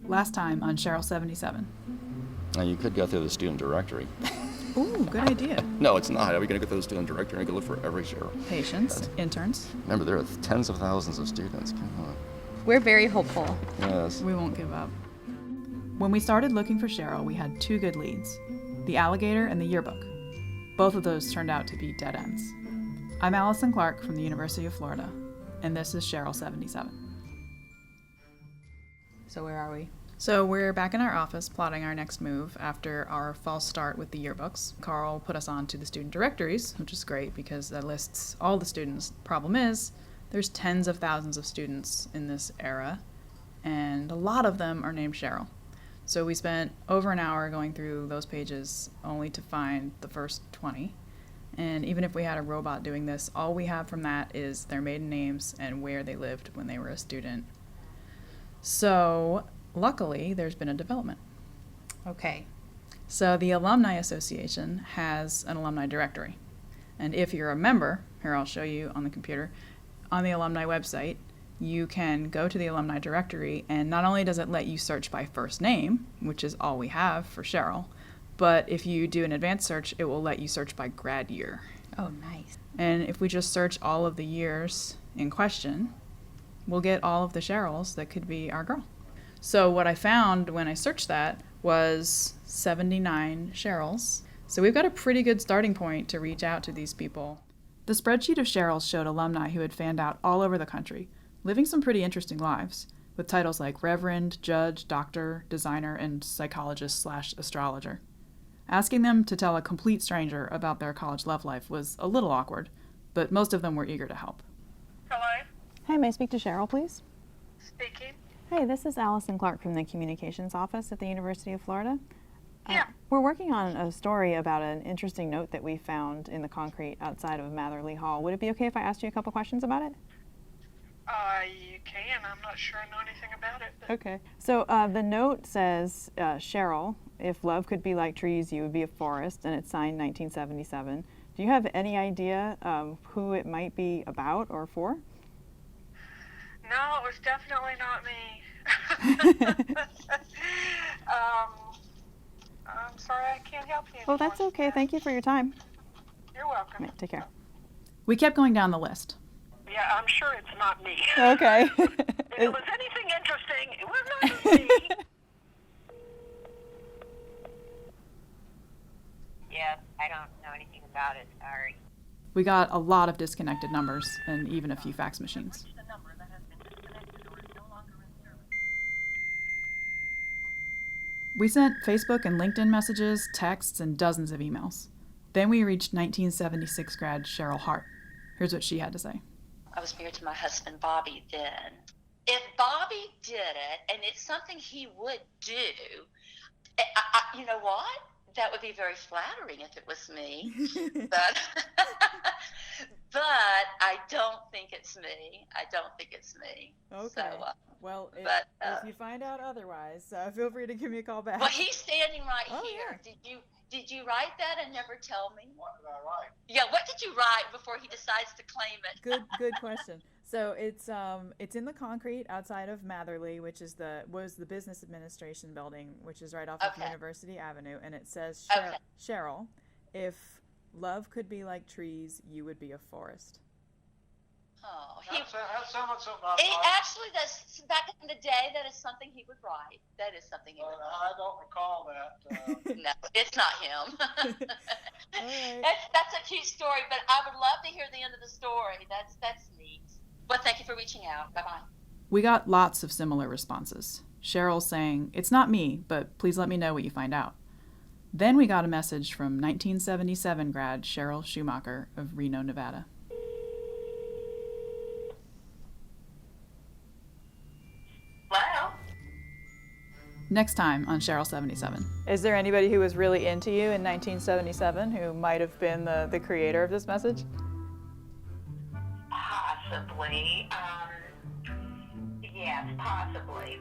Last time on Cheryl 77. Now, you could go through the student directory. Ooh, good idea. No, it's not. How are we going to go through the student directory and go look for every Cheryl? Patience, interns. Remember, there are tens of thousands of students. Come on. We're very hopeful. Yes. We won't give up. When we started looking for Cheryl, we had two good leads, the alligator and the yearbook. Both of those turned out to be dead ends. I'm Allison Clark from the University of Florida, and this is Cheryl 77. So where are we? So we're back in our office plotting our next move after our false start with the yearbooks. Carl put us on to the student directories, which is great because that lists all the students. Problem is, there's tens of thousands of students in this era, and a lot of them are named Cheryl. So we spent over an hour going through those pages only to find the first 20. And even if we had a robot doing this, all we have from that is their maiden names and where they lived when they were a student. So luckily, there's been a development. Okay. So the Alumni Association has an alumni directory. And if you're a member, here I'll show you on the computer, on the alumni website, you can go to the alumni directory, and not only does it let you search by first name, which is all we have for Cheryl, but if you do an advanced search, it will let you search by grad year. Oh, nice. And if we just search all of the years in question, we'll get all of the Cheryls that could be our girl. So what I found when I searched that was 79 Cheryls. So we've got a pretty good starting point to reach out to these people. The spreadsheet of Cheryls showed alumni who had fanned out all over the country, living some pretty interesting lives, with titles like Reverend, Judge, Doctor, Designer, and Psychologist/astrologer. Asking them to tell a complete stranger about their college love life was a little awkward, but most of them were eager to help. Hello, Hi, may I speak to Cheryl, please? speaking. Hey, this is Allison Clark from the Communications Office at the University of Florida. Yeah. We're working on a story about an interesting note that we found in the concrete outside of Matherly Hall. Would it be okay if I asked you a couple questions about it? You can. I'm not sure I know anything about it. But Okay. So the note says, Cheryl, if love could be like trees, you would be a forest, and it's signed 1977. Do you have any idea who it might be about or for? No, it was definitely not me. I'm sorry I can't help you. Well, that's okay. Thank you for your time. You're welcome. Take care. We kept going down the list. Yeah, I'm sure it's not me. Okay. If it was anything interesting, it was not me. Yes, I don't know anything about it, sorry. We got a lot of disconnected numbers and even a few fax machines. We sent Facebook and LinkedIn messages, texts, and dozens of emails. Then we reached 1976 grad Cheryl Hart. Here's what she had to say. I was married to my husband, Bobby, then. If Bobby did it, and it's something he would do, you know what? That would be very flattering if it was me. but I don't think it's me. Okay. So, Well, if you find out otherwise, feel free to give me a call back. well, he's standing right Oh, here. yeah. Did you write that and never tell me? What did I write? Yeah, what did you write before he decides to claim it? Good question. So it's in the concrete outside of Matherly, which was the business administration building, which is right off of Okay. University Avenue, and it says, Okay. Cheryl, if love could be like trees, you would be a forest. Oh, That sounds like something actually, that's back in the day. That is something he would write. That is something he would write. I don't recall that. No, it's not him. All right. That's a cute story, but I would love to hear the end of the story. That's neat. Well, thank you for reaching out. Bye-bye. We got lots of similar responses. Cheryl saying, it's not me, but please let me know what you find out. Then we got a message from 1977 grad Cheryl Schumacher of Reno, Nevada. Hello? Next time on Cheryl 77. Is there anybody who was really into you in 1977 who might have been the creator of this message? Possibly. Yes, possibly.